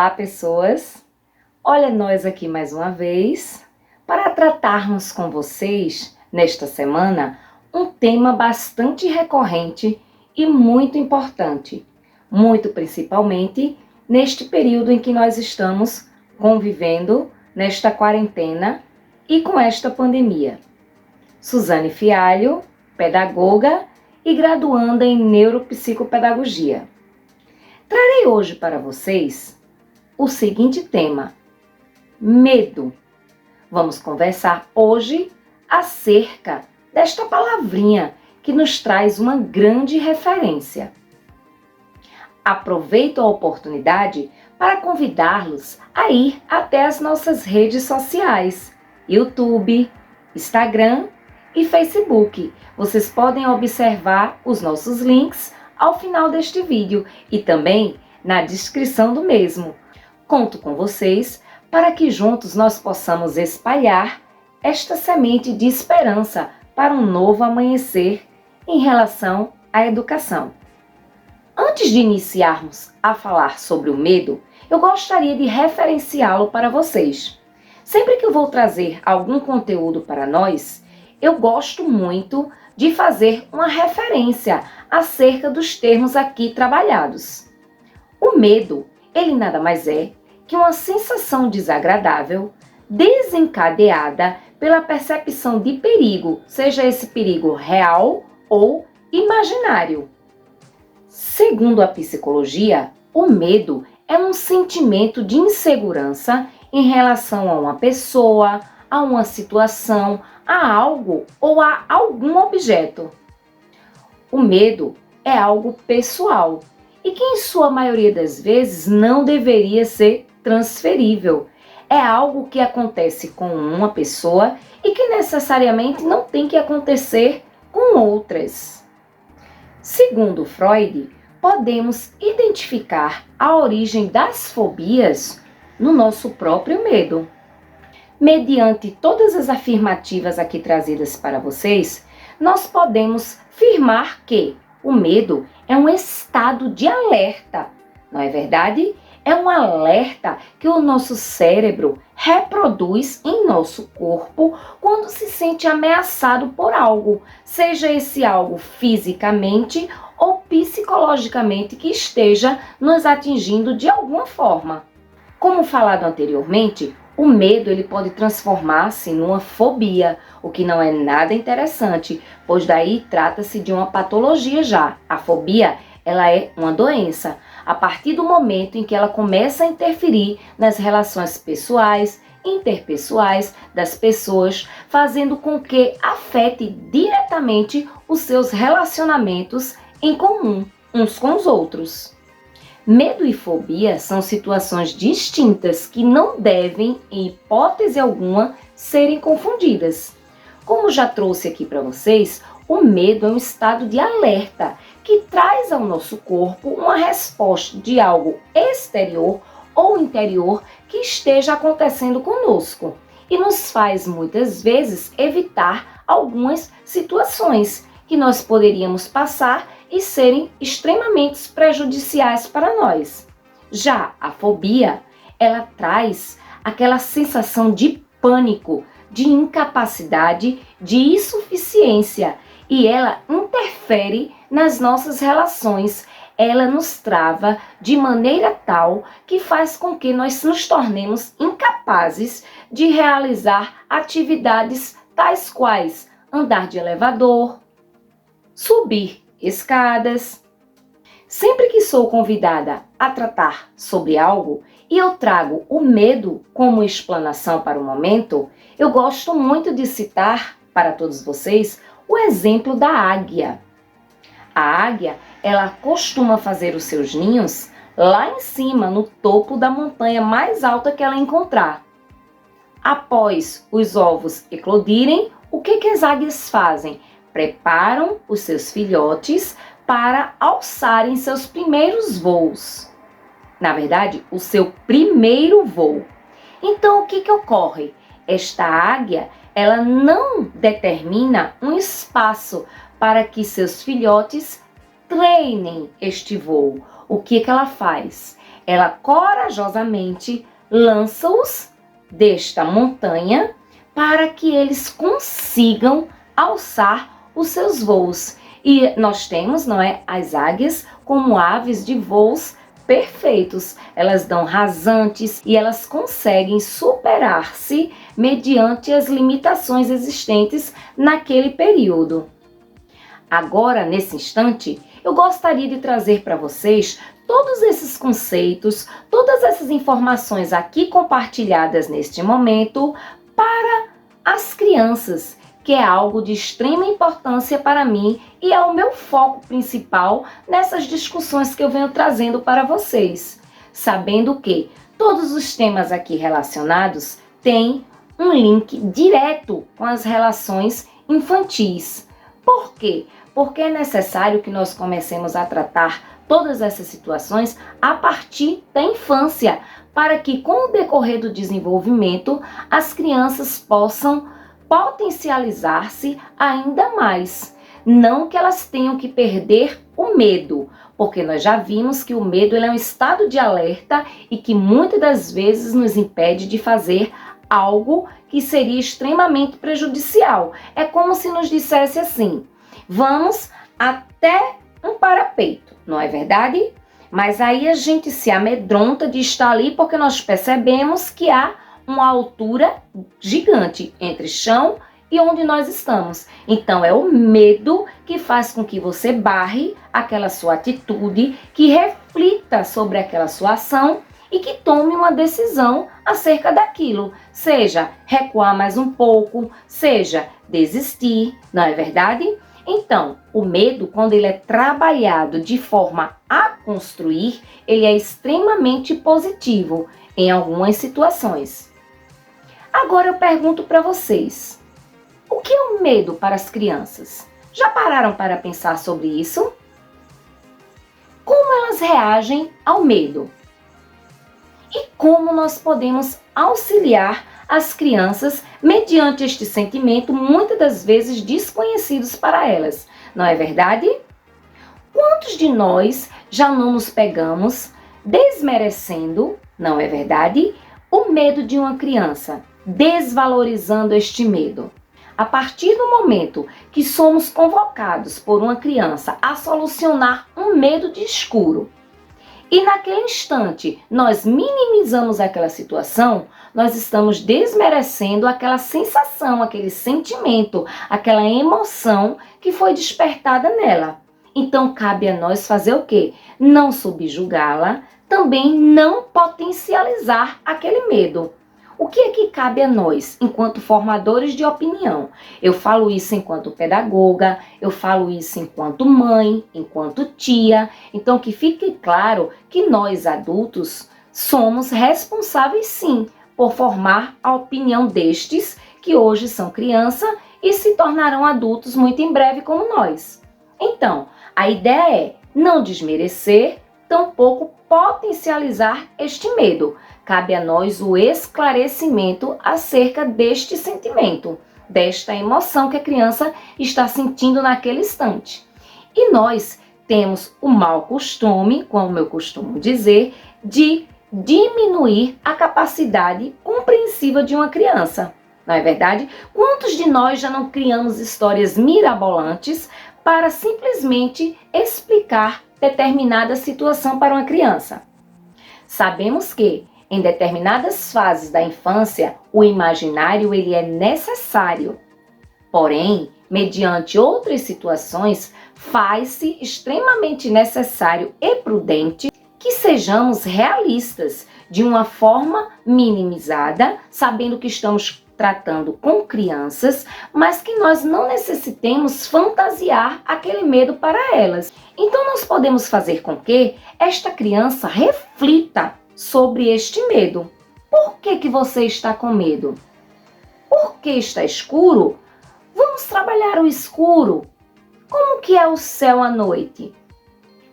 Olá, pessoas! Olha nós aqui mais uma vez para tratarmos com vocês, nesta semana, um tema bastante recorrente e muito importante, muito principalmente neste período em que nós estamos convivendo nesta quarentena e com esta pandemia. Suzane Fialho, pedagoga e graduanda em neuropsicopedagogia. Trarei hoje para vocês o seguinte tema: medo. Vamos conversar hoje acerca desta palavrinha que nos traz uma grande referência. Aproveito a oportunidade para convidá-los a ir até as nossas redes sociais, YouTube, Instagram e Facebook. Vocês podem observar os nossos links ao final deste vídeo e também na descrição do mesmo. Conto com vocês para que juntos nós possamos espalhar esta semente de esperança para um novo amanhecer em relação à educação. Antes de iniciarmos a falar sobre o medo, eu gostaria de referenciá-lo para vocês. Sempre que eu vou trazer algum conteúdo para nós, eu gosto muito de fazer uma referência acerca dos termos aqui trabalhados. O medo, ele nada mais é que uma sensação desagradável desencadeada pela percepção de perigo, seja esse perigo real ou imaginário. Segundo a psicologia, o medo é um sentimento de insegurança em relação a uma pessoa, a uma situação, a algo ou a algum objeto. O medo é algo pessoal e que, em sua maioria das vezes, não deveria ser transferível. É algo que acontece com uma pessoa e que necessariamente não tem que acontecer com outras. Segundo Freud, podemos identificar a origem das fobias no nosso próprio medo. Mediante todas as afirmativas aqui trazidas para vocês, nós podemos afirmar que o medo é um estado de alerta, não é verdade? É um alerta que o nosso cérebro reproduz em nosso corpo quando se sente ameaçado por algo, seja esse algo fisicamente ou psicologicamente que esteja nos atingindo de alguma forma. Como falado anteriormente, o medo ele pode transformar-se numa fobia, o que não é nada interessante, pois daí trata-se de uma patologia já. A fobia, ela é uma doença. A partir do momento em que ela começa a interferir nas relações pessoais, interpessoais das pessoas, fazendo com que afete diretamente os seus relacionamentos em comum, uns com os outros. Medo e fobia são situações distintas que não devem, em hipótese alguma, serem confundidas. Como já trouxe aqui para vocês, o medo é um estado de alerta que traz ao nosso corpo uma resposta de algo exterior ou interior que esteja acontecendo conosco e nos faz muitas vezes evitar algumas situações que nós poderíamos passar e serem extremamente prejudiciais para nós. Já a fobia, ela traz aquela sensação de pânico, de incapacidade, de insuficiência e ela interfere nas nossas relações. Ela nos trava de maneira tal que faz com que nós nos tornemos incapazes de realizar atividades tais quais andar de elevador, subir escadas. Sempre que sou convidada a tratar sobre algo e eu trago o medo como explanação para o momento, eu gosto muito de citar para todos vocês o exemplo da águia. A águia, ela costuma fazer os seus ninhos lá em cima, no topo da montanha mais alta que ela encontrar. Após os ovos eclodirem, o que as águias fazem? Preparam os seus filhotes para alçarem seus primeiros voos. Na verdade, o seu primeiro voo. Então, o que ocorre? Esta águia, ela não determina um espaço para que seus filhotes treinem este voo. O que ela faz? ela corajosamente lança-os desta montanha para que eles consigam alçar os seus voos. E nós temos, não é, as águias como aves de voos perfeitos. Elas dão rasantes e elas conseguem superar-se mediante as limitações existentes naquele período. Agora, nesse instante, eu gostaria de trazer para vocês todos esses conceitos, todas essas informações aqui compartilhadas neste momento para as crianças, que é algo de extrema importância para mim e é o meu foco principal nessas discussões que eu venho trazendo para vocês. Sabendo que todos os temas aqui relacionados têm um link direto com as relações infantis. Por quê? Porque é necessário que nós comecemos a tratar todas essas situações a partir da infância, para que com o decorrer do desenvolvimento as crianças possam potencializar-se ainda mais. Não que elas tenham que perder o medo, porque nós já vimos que o medo é um estado de alerta e que muitas das vezes nos impede de fazer algo que seria extremamente prejudicial. É como se nos dissesse assim: vamos até um parapeito, não é verdade? Mas aí a gente se amedronta de estar ali porque nós percebemos que há uma altura gigante entre chão e onde nós estamos. Então é o medo que faz com que você barre aquela sua atitude, que reflita sobre aquela sua ação e que tome uma decisão acerca daquilo. Seja recuar mais um pouco, seja desistir, não é verdade? Então, o medo, quando ele é trabalhado de forma a construir, ele é extremamente positivo em algumas situações. Agora eu pergunto para vocês, o que é o medo para as crianças? Já pararam para pensar sobre isso? Como elas reagem ao medo? E como nós podemos auxiliar as crianças mediante este sentimento, muitas das vezes desconhecidos para elas, não é verdade? Quantos de nós já não nos pegamos desmerecendo, não é verdade, o medo de uma criança, desvalorizando este medo? A partir do momento que somos convocados por uma criança a solucionar um medo de escuro, e naquele instante nós minimizamos aquela situação, nós estamos desmerecendo aquela sensação, aquele sentimento, aquela emoção que foi despertada nela. Então cabe a nós fazer o quê? Não subjugá-la, também não potencializar aquele medo. O que é que cabe a nós, enquanto formadores de opinião? Eu falo isso enquanto pedagoga, eu falo isso enquanto mãe, enquanto tia. Então, que fique claro que nós, adultos, somos responsáveis, sim, por formar a opinião destes, que hoje são criança e se tornarão adultos muito em breve como nós. Então, a ideia é não desmerecer, tampouco potencializar este medo. Cabe a nós o esclarecimento acerca deste sentimento, desta emoção que a criança está sentindo naquele instante. E nós temos o mau costume, como eu costumo dizer, de diminuir a capacidade compreensiva de uma criança. Não é verdade? Quantos de nós já não criamos histórias mirabolantes para simplesmente explicar determinada situação para uma criança? Sabemos que em determinadas fases da infância, o imaginário ele é necessário. Porém, mediante outras situações, faz-se extremamente necessário e prudente que sejamos realistas, de uma forma minimizada, sabendo que estamos tratando com crianças, mas que nós não necessitemos fantasiar aquele medo para elas. Então, nós podemos fazer com que esta criança reflita sobre este medo. Por que você está com medo? Por que está escuro? Vamos trabalhar o escuro. Como que é o céu à noite?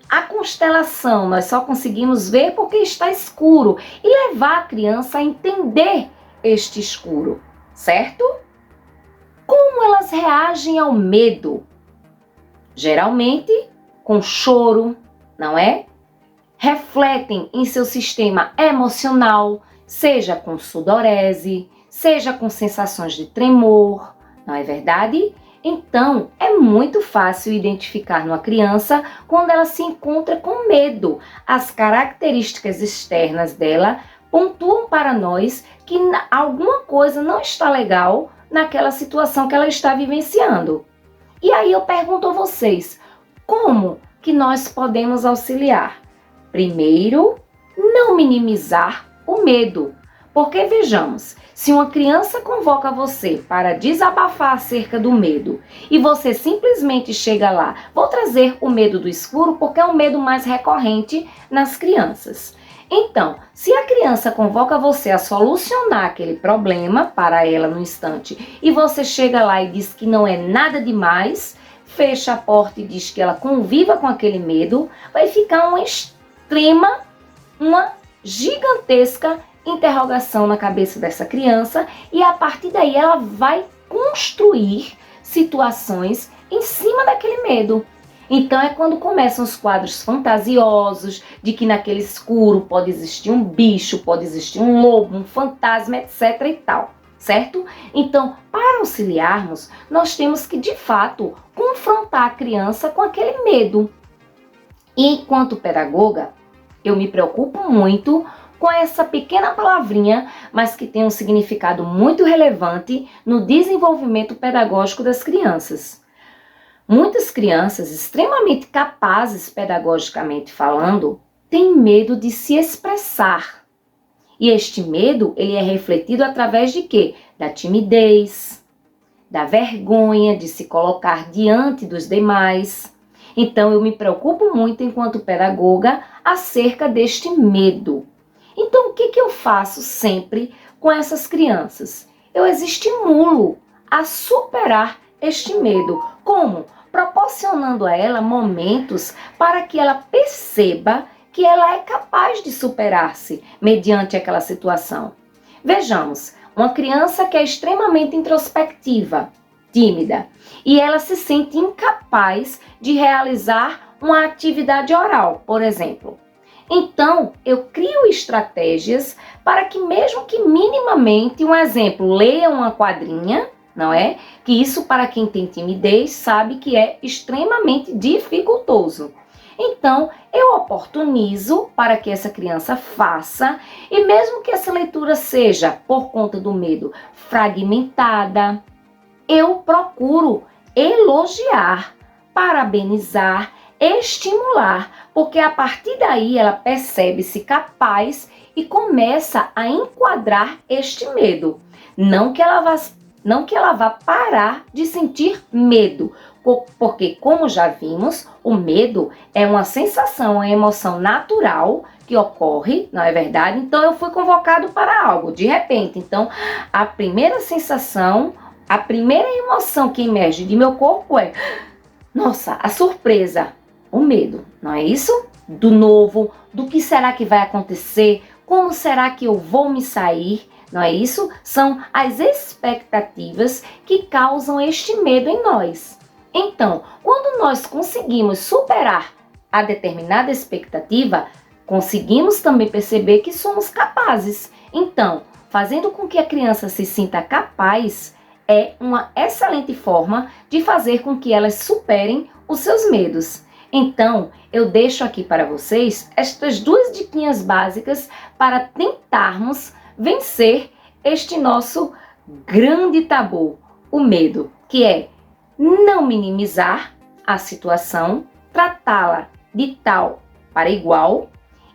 A constelação nós só conseguimos ver porque está escuro e levar a criança a entender este escuro, certo? Como elas reagem ao medo? Geralmente com choro, não é? refletem em seu sistema emocional, seja com sudorese, seja com sensações de tremor, não é verdade? Então, é muito fácil identificar numa criança quando ela se encontra com medo. As características externas dela pontuam para nós que alguma coisa não está legal naquela situação que ela está vivenciando. E aí eu pergunto a vocês, como que nós podemos auxiliar? Primeiro, não minimizar o medo. Porque vejamos, se uma criança convoca você para desabafar acerca do medo e você simplesmente chega lá, vou trazer o medo do escuro porque é o medo mais recorrente nas crianças. Então, se a criança convoca você a solucionar aquele problema para ela no instante e você chega lá e diz que não é nada demais, fecha a porta e diz que ela conviva com aquele medo, vai ficar uma gigantesca interrogação na cabeça dessa criança e a partir daí ela vai construir situações em cima daquele medo. Então é quando começam os quadros fantasiosos de que naquele escuro pode existir um bicho, pode existir um lobo, um fantasma, etc e tal, certo? Então, para auxiliarmos, nós temos que de fato confrontar a criança com aquele medo. E enquanto pedagoga, eu me preocupo muito com essa pequena palavrinha, mas que tem um significado muito relevante no desenvolvimento pedagógico das crianças. Muitas crianças extremamente capazes pedagogicamente falando têm medo de se expressar. E este medo, ele é refletido através de quê? Da timidez, da vergonha de se colocar diante dos demais. Então eu me preocupo muito enquanto pedagoga acerca deste medo. Então, o que eu faço sempre com essas crianças? Eu as estimulo a superar este medo. Como? Proporcionando a ela momentos para que ela perceba que ela é capaz de superar-se mediante aquela situação. Vejamos, uma criança que é extremamente introspectiva, tímida, e ela se sente incapaz de realizar uma atividade oral, por exemplo. Então, eu crio estratégias para que mesmo que minimamente, um exemplo, leia uma quadrinha, não é? Que isso para quem tem timidez sabe que é extremamente dificultoso. Então, eu oportunizo para que essa criança faça, e mesmo que essa leitura seja, por conta do medo, fragmentada, eu procuro elogiar, parabenizar, estimular, porque a partir daí ela percebe-se capaz e começa a enquadrar este medo. Não que ela vá parar de sentir medo, porque, como já vimos, o medo é uma sensação, uma emoção natural que ocorre, não é verdade? Então, eu fui convocado para algo, de repente. Então, a primeira sensação, a primeira emoção que emerge de meu corpo é, nossa, a surpresa, o medo, não é isso? Do novo, do que será que vai acontecer, como será que eu vou me sair, não é isso? São as expectativas que causam este medo em nós. Então, quando nós conseguimos superar a determinada expectativa, conseguimos também perceber que somos capazes. Então, fazendo com que a criança se sinta capaz, é uma excelente forma de fazer com que elas superem os seus medos. Então, eu deixo aqui para vocês estas duas diquinhas básicas para tentarmos vencer este nosso grande tabu, o medo, que é não minimizar a situação, tratá-la de tal para igual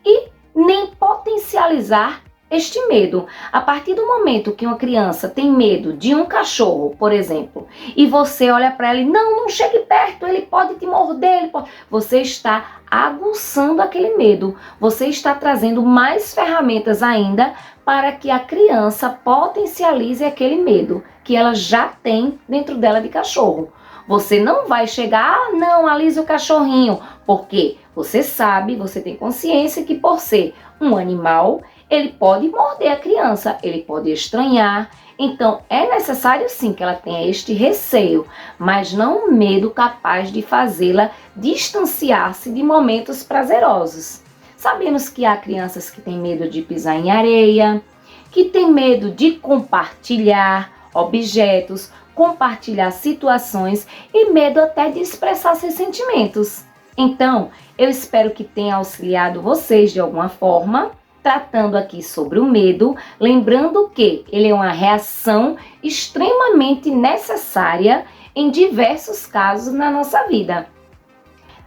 e nem potencializar este medo. A partir do momento que uma criança tem medo de um cachorro, por exemplo, e você olha para ela e não chegue perto, ele pode te morder, você está aguçando aquele medo, você está trazendo mais ferramentas ainda para que a criança potencialize aquele medo que ela já tem dentro dela de cachorro. Você não vai chegar, não, alise o cachorrinho, porque você sabe, você tem consciência que por ser um animal, ele pode morder a criança, ele pode estranhar. Então, é necessário sim que ela tenha este receio, mas não um medo capaz de fazê-la distanciar-se de momentos prazerosos. Sabemos que há crianças que têm medo de pisar em areia, que têm medo de compartilhar objetos, compartilhar situações e medo até de expressar seus sentimentos. Então, eu espero que tenha auxiliado vocês de alguma forma, tratando aqui sobre o medo, lembrando que ele é uma reação extremamente necessária em diversos casos na nossa vida.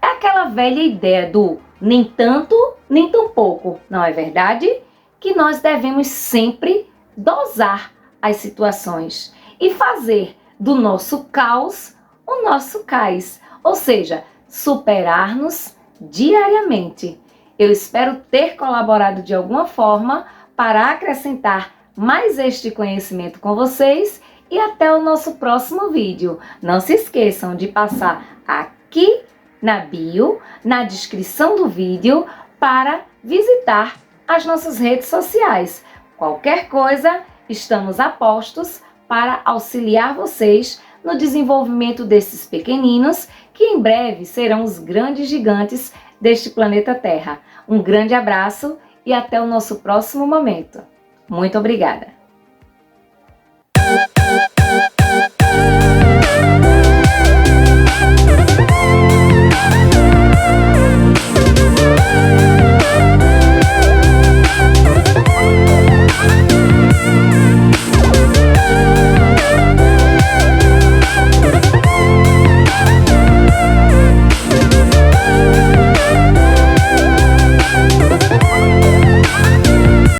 É aquela velha ideia do nem tanto, nem tão pouco, não é verdade? Que nós devemos sempre dosar as situações e fazer do nosso caos o nosso cais, ou seja, superar-nos diariamente. Eu espero ter colaborado de alguma forma para acrescentar mais este conhecimento com vocês e até o nosso próximo vídeo. Não se esqueçam de passar aqui na bio, na descrição do vídeo, para visitar as nossas redes sociais. Qualquer coisa, estamos a postos para auxiliar vocês no desenvolvimento desses pequeninos que em breve serão os grandes gigantes deste planeta Terra. Um grande abraço e até o nosso próximo momento. Muito obrigada!